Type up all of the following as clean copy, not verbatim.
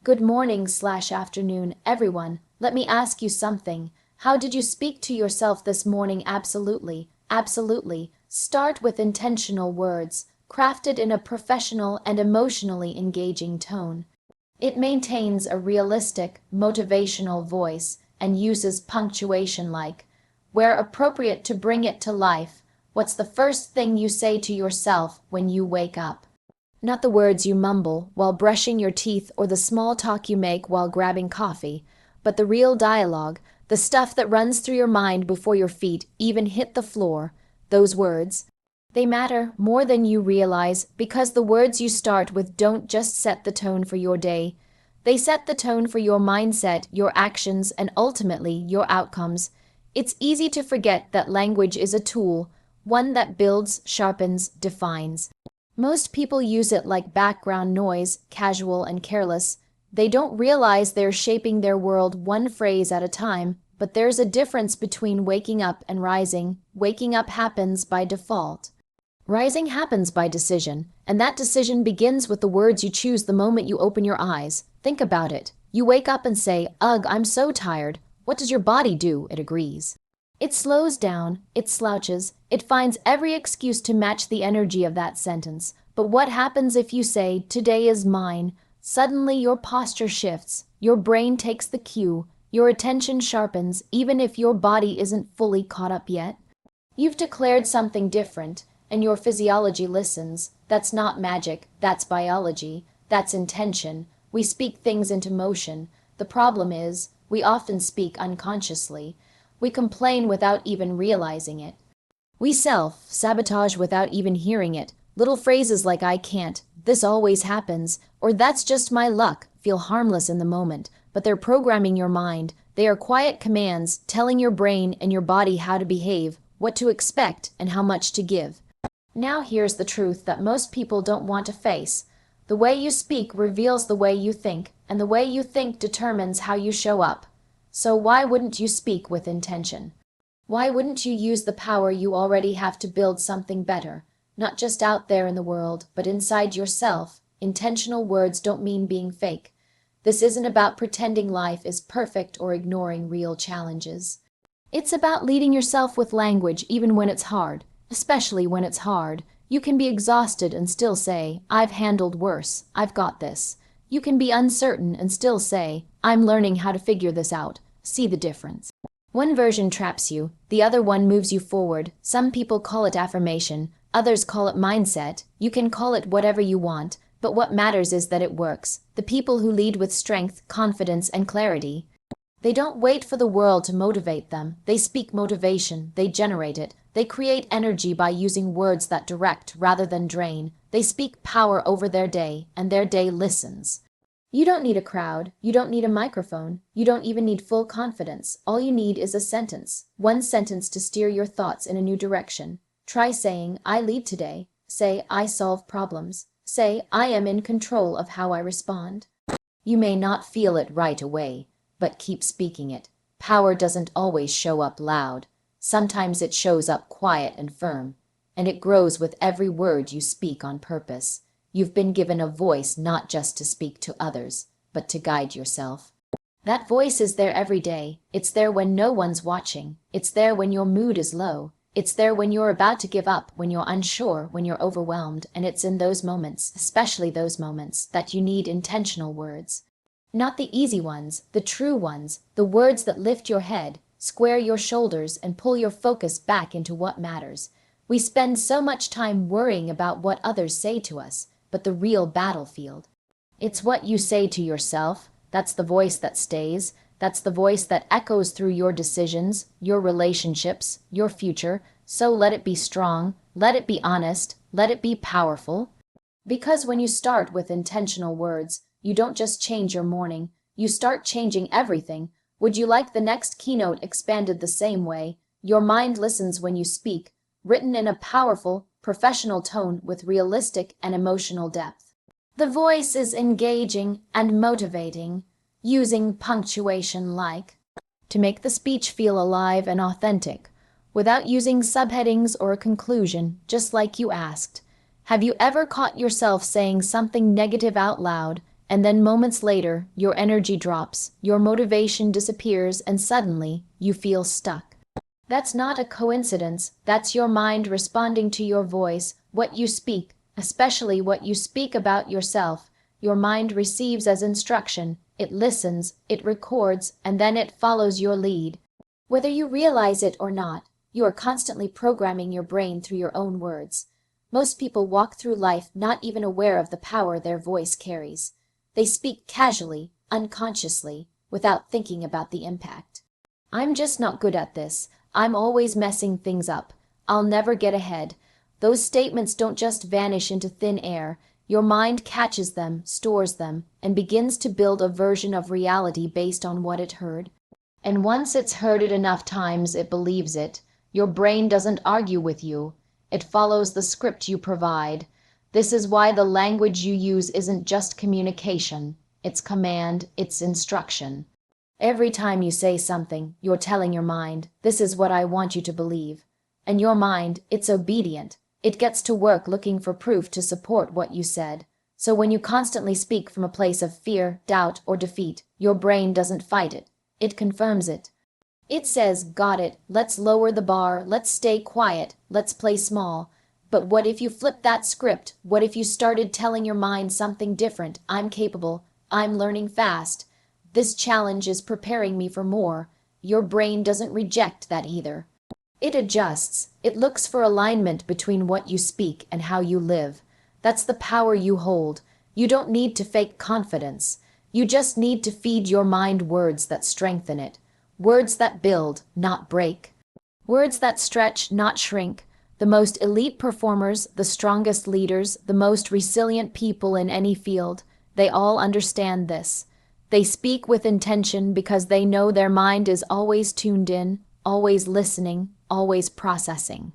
Good morning/afternoon, everyone. Let me ask you something. How did you speak to yourself this morning? Absolutely, absolutely. Start with intentional words, crafted in a professional and emotionally engaging tone. It maintains a realistic, motivational voice and uses punctuation like, where appropriate to bring it to life. What's the first thing you say to yourself when you wake up? Not the words you mumble while brushing your teeth or the small talk you make while grabbing coffee, but the real dialogue, the stuff that runs through your mind before your feet even hit the floor. Those words, they matter more than you realize because the words you start with don't just set the tone for your day. They set the tone for your mindset, your actions, and ultimately your outcomes. It's easy to forget that language is a tool, one that builds, sharpens, defines. Most people use it like background noise, casual and careless. They don't realize they're shaping their world one phrase at a time, but there's a difference between waking up and rising. Waking up happens by default. Rising happens by decision, and that decision begins with the words you choose the moment you open your eyes. Think about it. You wake up and say, "Ugh, I'm so tired." What does your body do? It agrees. It slows down, it slouches, it finds every excuse to match the energy of that sentence. But what happens if you say, "Today is mine"? Suddenly your posture shifts, your brain takes the cue, your attention sharpens, even if your body isn't fully caught up yet. You've declared something different, and your physiology listens. That's not magic, that's biology, that's intention. We speak things into motion. The problem is, we often speak unconsciously. We complain without even realizing it. We self-sabotage without even hearing it. Little phrases like "I can't," "This always happens," or "That's just my luck" feel harmless in the moment, but they're programming your mind. They are quiet commands telling your brain and your body how to behave, what to expect, and how much to give. Now here's the truth that most people don't want to face. The way you speak reveals the way you think, and the way you think determines how you show up. So why wouldn't you speak with intention? Why wouldn't you use the power you already have to build something better, not just out there in the world, but inside yourself? Intentional words don't mean being fake. This isn't about pretending life is perfect or ignoring real challenges. It's about leading yourself with language even when it's hard, especially when it's hard. You can be exhausted and still say, "I've handled worse, I've got this." You can be uncertain and still say, "I'm learning how to figure this out." See the difference. One version traps you, the other one moves you forward. Some people call it affirmation, others call it mindset. You can call it whatever you want, but what matters is that it works. The people who lead with strength, confidence, and clarity, they don't wait for the world to motivate them. They speak motivation, they generate it. They create energy by using words that direct rather than drain. They speak power over their day, and their day listens. You don't need a crowd, you don't need a microphone, you don't even need full confidence. All you need is a sentence, one sentence to steer your thoughts in a new direction. Try saying, "I lead today." Say, "I solve problems." Say, "I am in control of how I respond." You may not feel it right away, but keep speaking it. Power doesn't always show up loud. Sometimes it shows up quiet and firm, and it grows with every word you speak on purpose. You've been given a voice not just to speak to others, but to guide yourself. That voice is there every day. It's there when no one's watching. It's there when your mood is low. It's there when you're about to give up, when you're unsure, when you're overwhelmed. And it's in those moments, especially those moments, that you need intentional words. Not the easy ones, the true ones, the words that lift your head, square your shoulders, and pull your focus back into what matters. We spend so much time worrying about what others say to us, but the real battlefield, it's what you say to yourself. That's the voice that stays. That's the voice that echoes through your decisions, your relationships, your future. So let it be strong, let it be honest, let it be powerful. Because when you start with intentional words, you don't just change your morning, you start changing everything. Would you like the next keynote expanded the same way? Your mind listens when you speak, written in a powerful, professional tone with realistic and emotional depth. The voice is engaging and motivating, using punctuation like, to make the speech feel alive and authentic, without using subheadings or a conclusion, just like you asked. Have you ever caught yourself saying something negative out loud And then moments later, your energy drops, your motivation disappears, and suddenly, you feel stuck. That's not a coincidence. That's your mind responding to your voice, what you speak, especially what you speak about yourself. Your mind receives as instruction, it listens, it records, and then it follows your lead. Whether you realize it or not, you are constantly programming your brain through your own words. Most people walk through life not even aware of the power their voice carries. They speak casually, unconsciously, without thinking about the impact. I'm just not good at this. I'm always messing things up. I'll never get ahead. Those statements don't just vanish into thin air. Your mind catches them, stores them, and begins to build a version of reality based on what it heard. And once it's heard it enough times, it believes it. Your brain doesn't argue with you. It follows the script you provide. This is why the language you use isn't just communication. It's command, it's instruction. Every time you say something, you're telling your mind, this is what I want you to believe. And your mind, it's obedient. It gets to work looking for proof to support what you said. So when you constantly speak from a place of fear, doubt, or defeat, your brain doesn't fight it. It confirms it. It says, got it, let's lower the bar, let's stay quiet, let's play small. But what if you flip that script? What if you started telling your mind something different? I'm capable. I'm learning fast. This challenge is preparing me for more. Your brain doesn't reject that either. It adjusts. It looks for alignment between what you speak and how you live. That's the power you hold. You don't need to fake confidence. You just need to feed your mind words that strengthen it. Words that build, not break. Words that stretch, not shrink. The most elite performers, the strongest leaders, the most resilient people in any field, they all understand this. They speak with intention because they know their mind is always tuned in, always listening, always processing.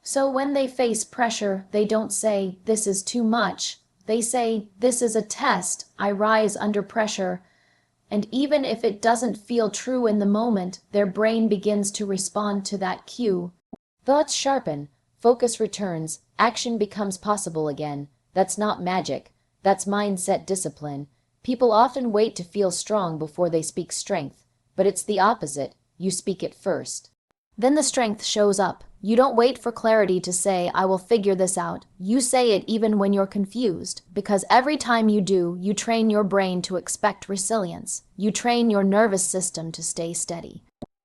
So when they face pressure, they don't say, this is too much. They say, this is a test. I rise under pressure. And even if it doesn't feel true in the moment, their brain begins to respond to that cue. Thoughts sharpen, focus returns, action becomes possible again. That's not magic. That's mindset discipline. People often wait to feel strong before they speak strength, but it's the opposite. You speak it first. Then the strength shows up. You don't wait for clarity to say, I will figure this out. You say it even when you're confused, because every time you do, you train your brain to expect resilience. You train your nervous system to stay steady.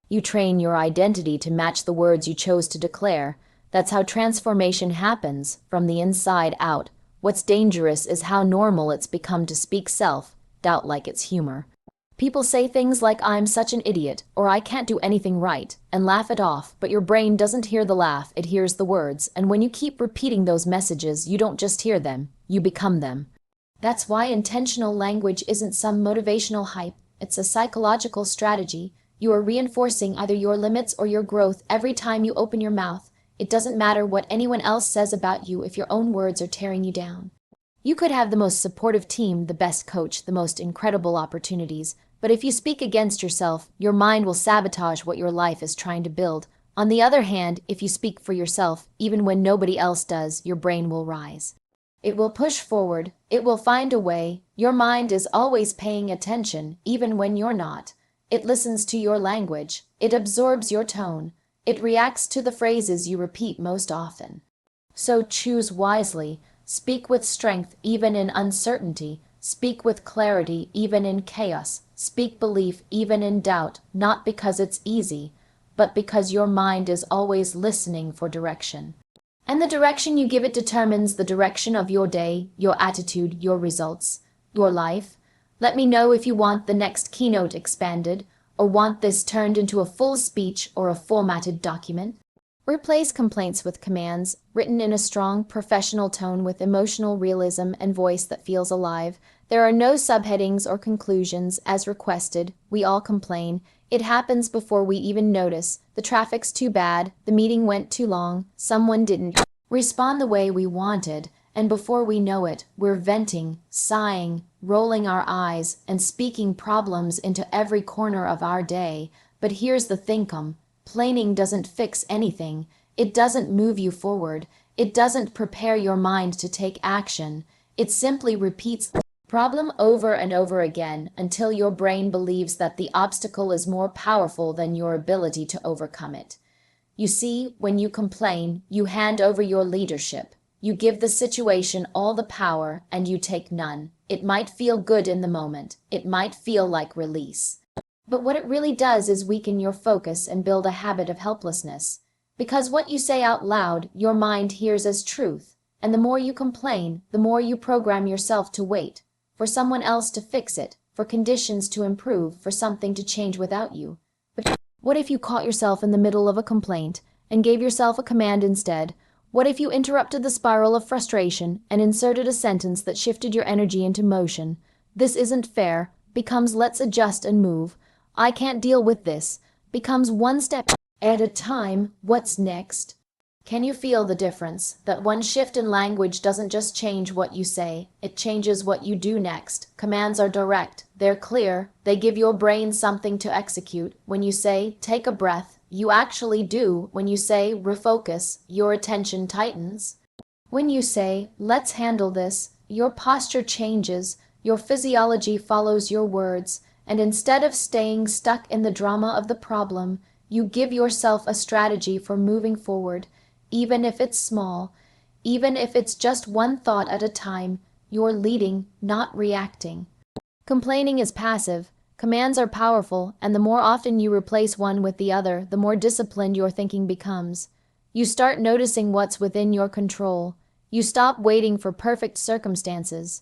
You train your identity to match the words you chose to declare. That's how transformation happens, from the inside out. What's dangerous is how normal it's become to speak self-doubt like it's humor. People say things like, I'm such an idiot, or I can't do anything right, and laugh it off, but your brain doesn't hear the laugh, it hears the words, and when you keep repeating those messages, you don't just hear them, you become them. That's why intentional language isn't some motivational hype, it's a psychological strategy. You are reinforcing either your limits or your growth every time you open your mouth. It doesn't matter what anyone else says about you if your own words are tearing you down. You could have the most supportive team, the best coach, the most incredible opportunities, but if you speak against yourself, your mind will sabotage what your life is trying to build. On the other hand, if you speak for yourself, even when nobody else does, your brain will rise. It will push forward. It will find a way. Your mind is always paying attention, even when you're not. It listens to your language. It absorbs your tone. It reacts to the phrases you repeat most often. So choose wisely. Speak with strength even in uncertainty. Speak with clarity even in chaos. Speak belief even in doubt, not because it's easy, but because your mind is always listening for direction. And the direction you give it determines the direction of your day, your attitude, your results, your life. Let me know if you want the next keynote expanded, or want this turned into a full speech or a formatted document. Replace complaints with commands, written in a strong, professional tone with emotional realism and voice that feels alive. There are no subheadings or conclusions, as requested. We all complain. It happens before we even notice. The traffic's too bad, the meeting went too long, someone didn't respond the way we wanted, and before we know it, we're venting, sighing, rolling our eyes, and speaking problems into every corner of our day. But here's the thinkum. Planning doesn't fix anything. It doesn't move you forward. It doesn't prepare your mind to take action. It simply repeats problem over and over again until your brain believes that the obstacle is more powerful than your ability to overcome it. You see, when you complain, you hand over your leadership. You give the situation all the power and you take none. It might feel good in the moment. It might feel like release. But what it really does is weaken your focus and build a habit of helplessness. Because what you say out loud, your mind hears as truth. And the more you complain, the more you program yourself to wait, for someone else to fix it, for conditions to improve, for something to change without you. But what if you caught yourself in the middle of a complaint and gave yourself a command instead? What if you interrupted the spiral of frustration and inserted a sentence that shifted your energy into motion? This isn't fair becomes let's adjust and move. I can't deal with this becomes one step at a time. What's next? Can you feel the difference? That one shift in language doesn't just change what you say, it changes what you do next. Commands are direct, they're clear, they give your brain something to execute. When you say, take a breath, you actually do. When you say, refocus, your attention tightens. When you say, let's handle this, your posture changes, your physiology follows your words, and instead of staying stuck in the drama of the problem, you give yourself a strategy for moving forward. Even if it's small, even if it's just one thought at a time, you're leading, not reacting. Complaining is passive. Commands are powerful, and the more often you replace one with the other, the more disciplined your thinking becomes. You start noticing what's within your control. You stop waiting for perfect circumstances.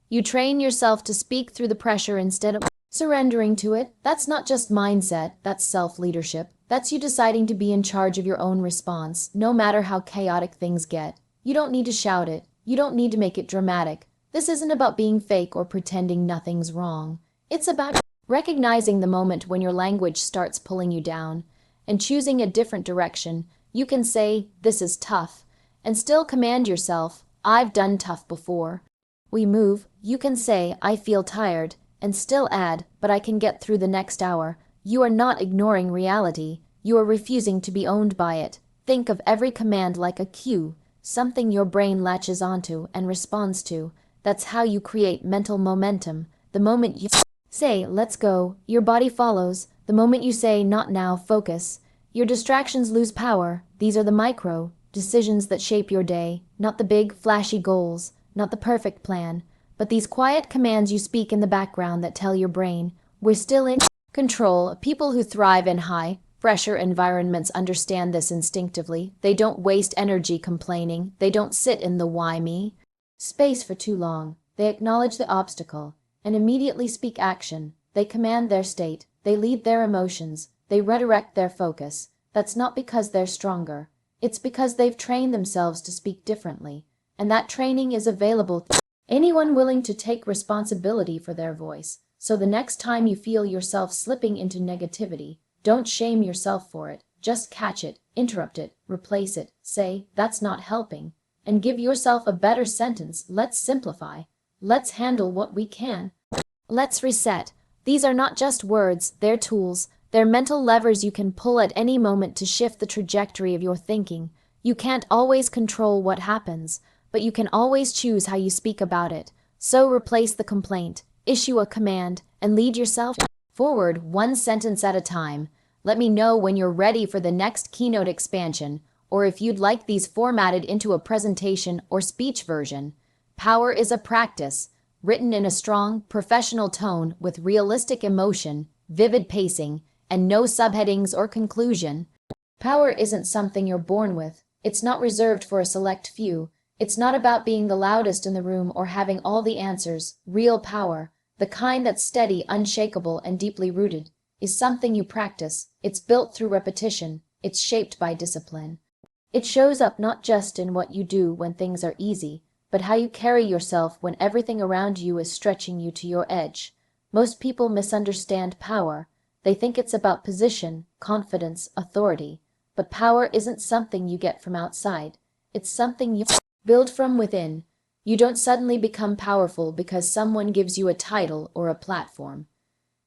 You train yourself to speak through the pressure instead of surrendering to it. That's not just mindset, that's self-leadership. That's you deciding to be in charge of your own response, no matter how chaotic things get. You don't need to shout it. You don't need to make it dramatic. This isn't about being fake or pretending nothing's wrong. It's about recognizing the moment when your language starts pulling you down and choosing a different direction. You can say, this is tough, and still command yourself, I've done tough before. You can say, I feel tired, and still add, but I can get through the next hour. You are not ignoring reality. You are refusing to be owned by it. Think of every command like a cue, something your brain latches onto and responds to. That's how you create mental momentum. The moment you say, let's go, your body follows. The moment you say, not now, focus, your distractions lose power. These are the micro decisions that shape your day, not the big, flashy goals, not the perfect plan, but these quiet commands you speak in the background that tell your brain, we're still in control. People who thrive in high pressure environments understand this instinctively. They don't waste energy complaining. They don't sit in the why me space for too long. They acknowledge the obstacle and immediately speak action. They command their state. They lead their emotions. They redirect their focus. That's not because they're stronger. It's because they've trained themselves to speak differently. And that training is available to anyone willing to take responsibility for their voice. So the next time you feel yourself slipping into negativity, don't shame yourself for it. Just catch it, interrupt it, replace it, say, that's not helping, and give yourself a better sentence. Let's simplify. Let's handle what we can. Let's reset. These are not just words, they're tools. They're mental levers you can pull at any moment to shift the trajectory of your thinking. You can't always control what happens, but you can always choose how you speak about it. So replace the complaint. Issue a command, and lead yourself forward one sentence at a time. Let me know when you're ready for the next keynote expansion, or if you'd like these formatted into a presentation or speech version. Power is a practice, written in a strong, professional tone with realistic emotion, vivid pacing, and no subheadings or conclusion. Power isn't something you're born with. It's not reserved for a select few. It's not about being the loudest in the room or having all the answers. Real power, the kind that's steady, unshakable, and deeply rooted, is something you practice. It's built through repetition. It's shaped by discipline. It shows up not just in what you do when things are easy, but how you carry yourself when everything around you is stretching you to your edge. Most people misunderstand power. They think it's about position, confidence, authority. But power isn't something you get from outside. It's something you build from within. You don't suddenly become powerful because someone gives you a title or a platform.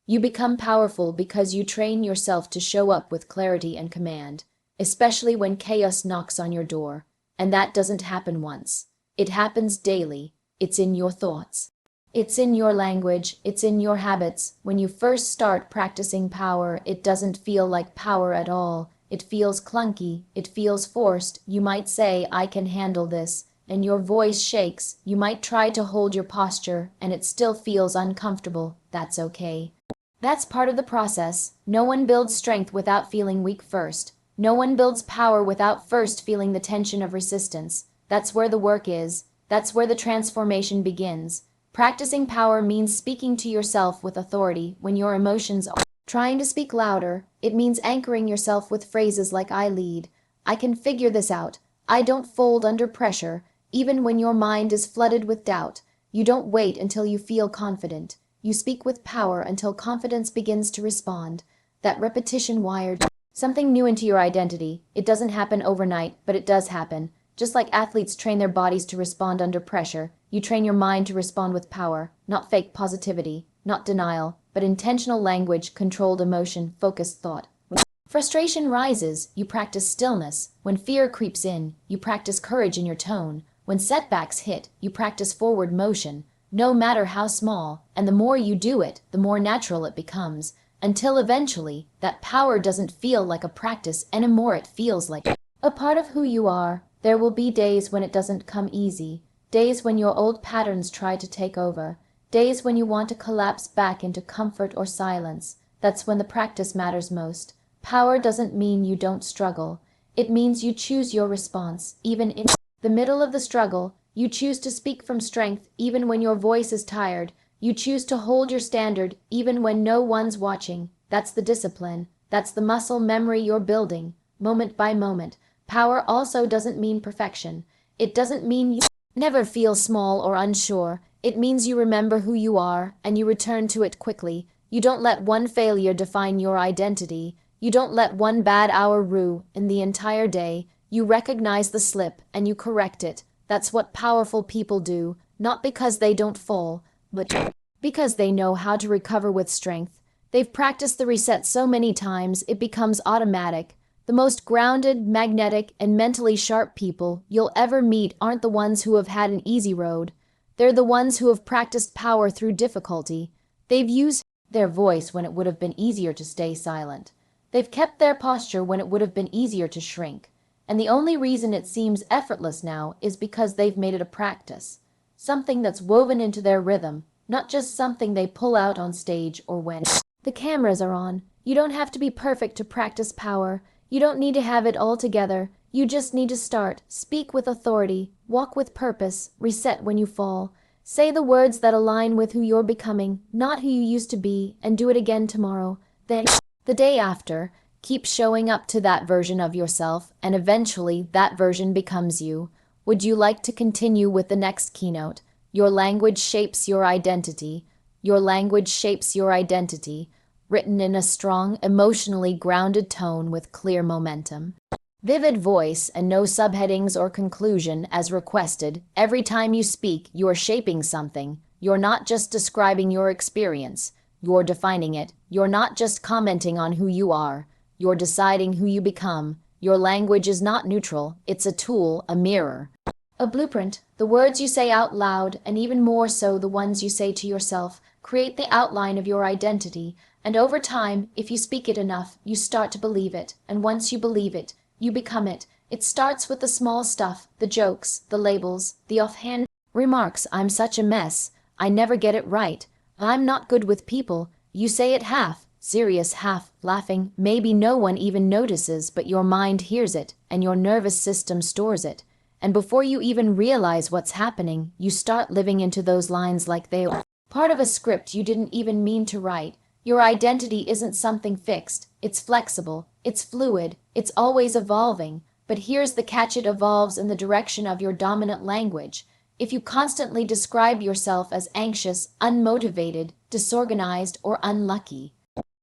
You become powerful because you train yourself to show up with clarity and command, especially when chaos knocks on your door. And that doesn't happen once. It happens daily. It's in your thoughts. It's in your language, it's in your habits. When you first start practicing power, it doesn't feel like power at all. It feels clunky, it feels forced. You might say, I can handle this, and your voice shakes. You might try to hold your posture, and it still feels uncomfortable. That's okay. That's part of the process. No one builds strength without feeling weak first. No one builds power without first feeling the tension of resistance. That's where the work is. That's where the transformation begins. Practicing power means speaking to yourself with authority when your emotions are trying to speak louder. It means anchoring yourself with phrases like I lead. I can figure this out. I don't fold under pressure, even when your mind is flooded with doubt. You don't wait until you feel confident. You speak with power until confidence begins to respond. That repetition wired something new into your identity. It doesn't happen overnight, but it does happen. Just like athletes train their bodies to respond under pressure, you train your mind to respond with power, not fake positivity, not denial, but intentional language, controlled emotion, focused thought. When frustration rises, you practice stillness. When fear creeps in, you practice courage in your tone. When setbacks hit, you practice forward motion, no matter how small, and the more you do it, the more natural it becomes, until eventually, that power doesn't feel like a practice anymore, it feels like a part of who you are. There will be days when it doesn't come easy, days when your old patterns try to take over, days when you want to collapse back into comfort or silence. That's when the practice matters most. Power doesn't mean you don't struggle. It means you choose your response, even in the middle of the struggle. You choose to speak from strength, even when your voice is tired. You choose to hold your standard, even when no one's watching. That's the discipline. That's the muscle memory you're building, moment by moment. Power also doesn't mean perfection. It doesn't mean you never feel small or unsure. It means you remember who you are, and you return to it quickly. You don't let one failure define your identity. You don't let one bad hour ruin the entire day. You recognize the slip, and you correct it. That's what powerful people do, not because they don't fall, but because they know how to recover with strength. They've practiced the reset so many times, it becomes automatic. The most grounded, magnetic, and mentally sharp people you'll ever meet aren't the ones who have had an easy road. They're the ones who have practiced power through difficulty. They've used their voice when it would have been easier to stay silent. They've kept their posture when it would have been easier to shrink. And the only reason it seems effortless now is because they've made it a practice. Something that's woven into their rhythm, not just something they pull out on stage or when the cameras are on. You don't have to be perfect to practice power. You don't need to have it all together. You just need to start. Speak with authority. Walk with purpose. Reset when you fall. Say the words that align with who you're becoming, not who you used to be, and do it again tomorrow. Then, the day after, keep showing up to that version of yourself, and eventually that version becomes you. Would you like to continue with the next keynote? Your language shapes your identity. Your language shapes your identity. Written in a strong, emotionally grounded tone with clear momentum. Vivid voice and no subheadings or conclusion as requested. Every time you speak, you're shaping something. You're not just describing your experience. You're defining it. You're not just commenting on who you are. You're deciding who you become. Your language is not neutral. It's a tool, a mirror, a blueprint. The words you say out loud, and even more so the ones you say to yourself, create the outline of your identity. And over time, if you speak it enough, you start to believe it. And once you believe it, you become it. It starts with the small stuff, the jokes, the labels, the offhand remarks. I'm such a mess. I never get it right. I'm not good with people. You say it half serious, half laughing. Maybe no one even notices, but your mind hears it, and your nervous system stores it. And before you even realize what's happening, you start living into those lines like they were part of a script you didn't even mean to write. Your identity isn't something fixed. It's flexible. It's fluid. It's always evolving. But here's the catch: it evolves in the direction of your dominant language. If you constantly describe yourself as anxious, unmotivated, disorganized, or unlucky,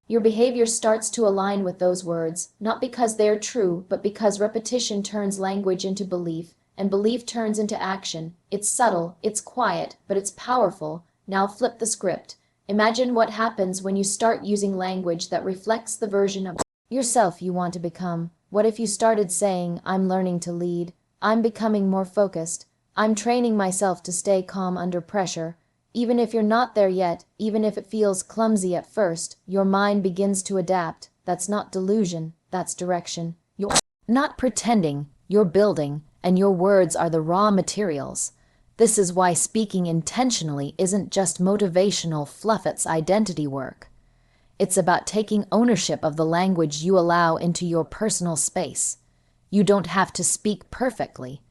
your behavior starts to align with those words, not because they're true, but because repetition turns language into belief, and belief turns into action. It's subtle, it's quiet, but it's powerful. Now flip the script. Imagine what happens when you start using language that reflects the version of yourself you want to become. What if you started saying, I'm learning to lead, I'm becoming more focused, I'm training myself to stay calm under pressure. Even if you're not there yet, even if it feels clumsy at first, your mind begins to adapt. That's not delusion, that's direction. You're not pretending, you're building, and your words are the raw materials. This is why speaking intentionally isn't just motivational fluff, it's identity work. It's about taking ownership of the language you allow into your personal space. You don't have to speak perfectly.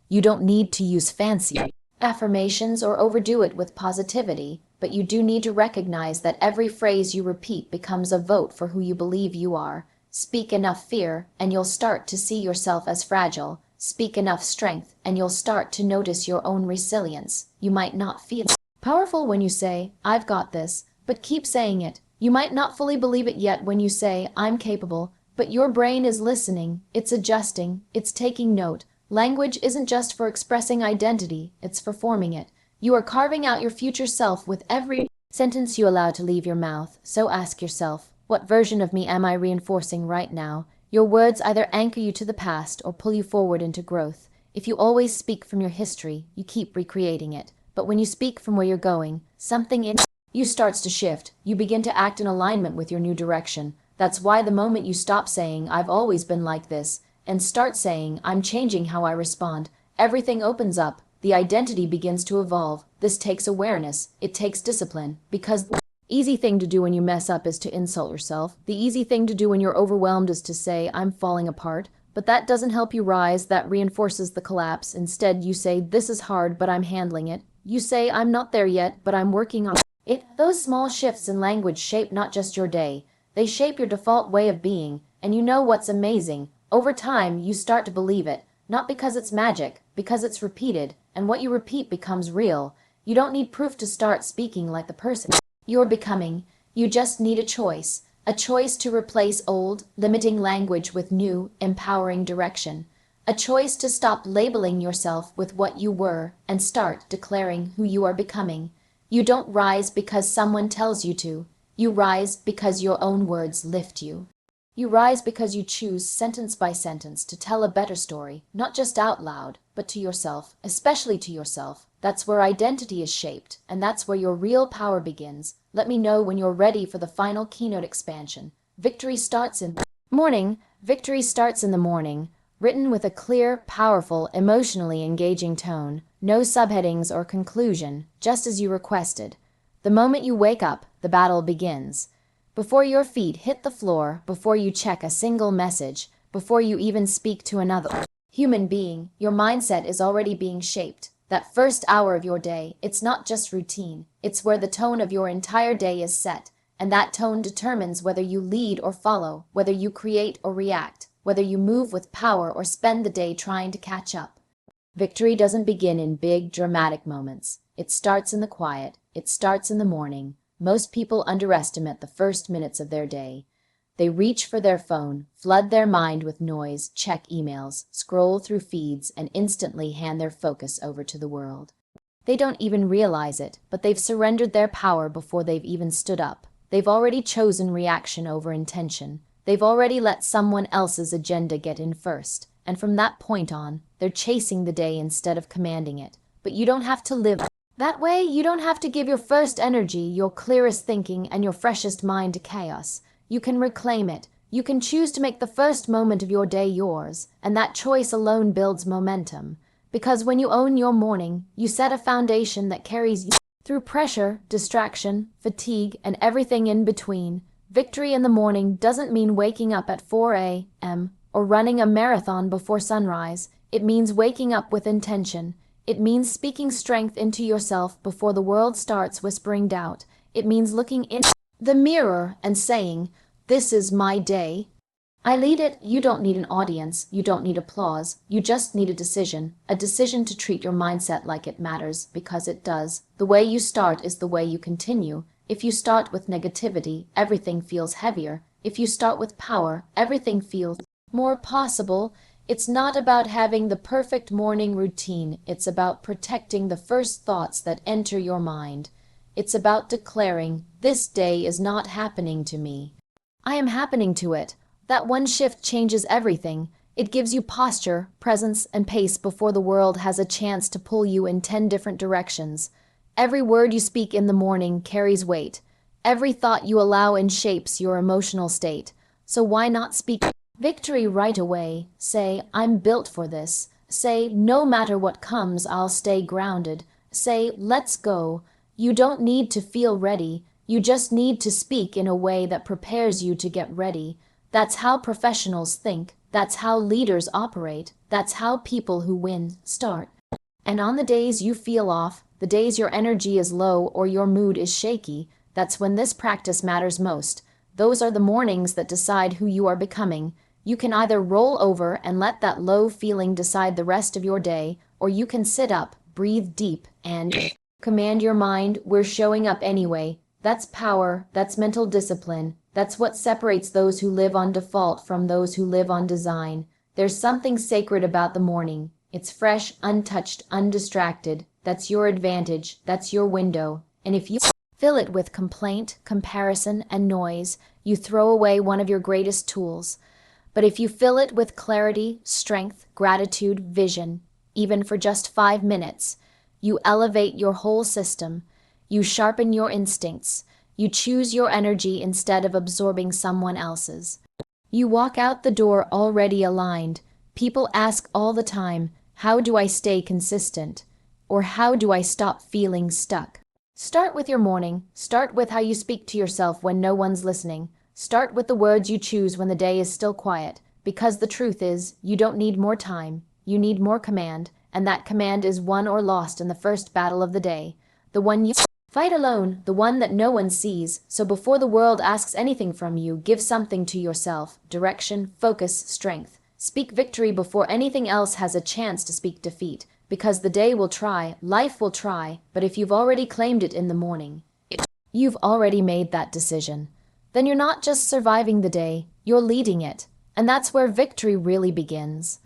You don't need to use fancy affirmations or overdo it with positivity, but you do need to recognize that every phrase you repeat becomes a vote for who you believe you are. Speak enough fear, and you'll start to see yourself as fragile. Speak enough strength, and you'll start to notice your own resilience. You might not feel powerful when you say, "I've got this," but keep saying it. You might not fully believe it yet when you say, "I'm capable," but your brain is listening, it's adjusting, it's taking note. Language isn't just for expressing identity, it's for forming it. You are carving out your future self with every sentence you allow to leave your mouth. So ask yourself, what version of me am I reinforcing right now? Your words either anchor you to the past or pull you forward into growth. If you always speak from your history, you keep recreating it. But when you speak from where you're going, something in you starts to shift. You begin to act in alignment with your new direction. That's why the moment you stop saying, "I've always been like this," and start saying, "I'm changing how I respond," everything opens up. The identity begins to evolve. This takes awareness. It takes discipline. Because the easy thing to do when you mess up is to insult yourself. The easy thing to do when you're overwhelmed is to say, "I'm falling apart." But that doesn't help you rise. That reinforces the collapse. Instead, you say, "This is hard, but I'm handling it." You say, "I'm not there yet, but I'm working on it." Those small shifts in language shape not just your day. They shape your default way of being. And you know what's amazing? Over time, you start to believe it, not because it's magic, because it's repeated, and what you repeat becomes real. You don't need proof to start speaking like the person you're becoming. You just need a choice to replace old, limiting language with new, empowering direction, a choice to stop labeling yourself with what you were and start declaring who you are becoming. You don't rise because someone tells you to. You rise because your own words lift you. You rise because you choose, sentence by sentence, to tell a better story, not just out loud, but to yourself, especially to yourself. That's where identity is shaped, and that's where your real power begins. Let me know when you're ready for the final keynote expansion. Victory starts in the morning. Victory starts in the morning. Written with a clear, powerful, emotionally engaging tone. No subheadings or conclusion, just as you requested. The moment you wake up, the battle begins. Before your feet hit the floor, before you check a single message, before you even speak to another human being, your mindset is already being shaped. That first hour of your day, it's not just routine. It's where the tone of your entire day is set, and that tone determines whether you lead or follow, whether you create or react, whether you move with power or spend the day trying to catch up. Victory doesn't begin in big, dramatic moments. It starts in the quiet. It starts in the morning. Most people underestimate the first minutes of their day. They reach for their phone, flood their mind with noise, check emails, scroll through feeds, and instantly hand their focus over to the world. They don't even realize it, but they've surrendered their power before they've even stood up. They've already chosen reaction over intention. They've already let someone else's agenda get in first. And from that point on, they're chasing the day instead of commanding it. But you don't have to live that way. You don't have to give your first energy, your clearest thinking, and your freshest mind to chaos. You can reclaim it. You can choose to make the first moment of your day yours, and that choice alone builds momentum. Because when you own your morning, you set a foundation that carries you through pressure, distraction, fatigue, and everything in between. Victory in the morning doesn't mean waking up at 4 a.m. or running a marathon before sunrise. It means waking up with intention. It means speaking strength into yourself before the world starts whispering doubt. It means looking in the mirror and saying, "This is my day. I lead it." You don't need an audience. You don't need applause. You just need a decision to treat your mindset like it matters, because it does. The way you start is the way you continue. If you start with negativity, everything feels heavier. If you start with power, everything feels more possible. It's not about having the perfect morning routine. It's about protecting the first thoughts that enter your mind. It's about declaring, "This day is not happening to me. I am happening to it." That one shift changes everything. It gives you posture, presence, and pace before the world has a chance to pull you in 10 different directions. Every word you speak in the morning carries weight. Every thought you allow in shapes your emotional state. So why not speak victory right away? Say, I'm built for this. Say, no matter what comes, I'll stay grounded. Say, let's go. You don't need to feel ready. You just need to speak in a way that prepares you to get ready. That's how professionals think. That's how leaders operate. That's how people who win start. And on the days you feel off, the days your energy is low or your mood is shaky, that's when this practice matters most. Those are the mornings that decide who you are becoming. You can either roll over and let that low feeling decide the rest of your day, or you can sit up, breathe deep, and command your mind, we're showing up anyway. That's power, that's mental discipline. That's what separates those who live on default from those who live on design. There's something sacred about the morning. It's fresh, untouched, undistracted. That's your advantage. That's your window. And if you fill it with complaint, comparison, and noise, you throw away one of your greatest tools. But if you fill it with clarity, strength, gratitude, vision, even for just 5 minutes, you elevate your whole system. You sharpen your instincts. You choose your energy instead of absorbing someone else's. You walk out the door already aligned. People ask all the time, how do I stay consistent? Or how do I stop feeling stuck? Start with your morning. Start with how you speak to yourself when no one's listening. Start with the words you choose when the day is still quiet. Because the truth is, you don't need more time. You need more command. And that command is won or lost in the first battle of the day. The one you fight alone, the one that no one sees. So before the world asks anything from you, give something to yourself. Direction, focus, strength. Speak victory before anything else has a chance to speak defeat. Because the day will try, life will try, but if you've already claimed it in the morning, you've already made that decision. Then you're not just surviving the day, you're leading it. And that's where victory really begins.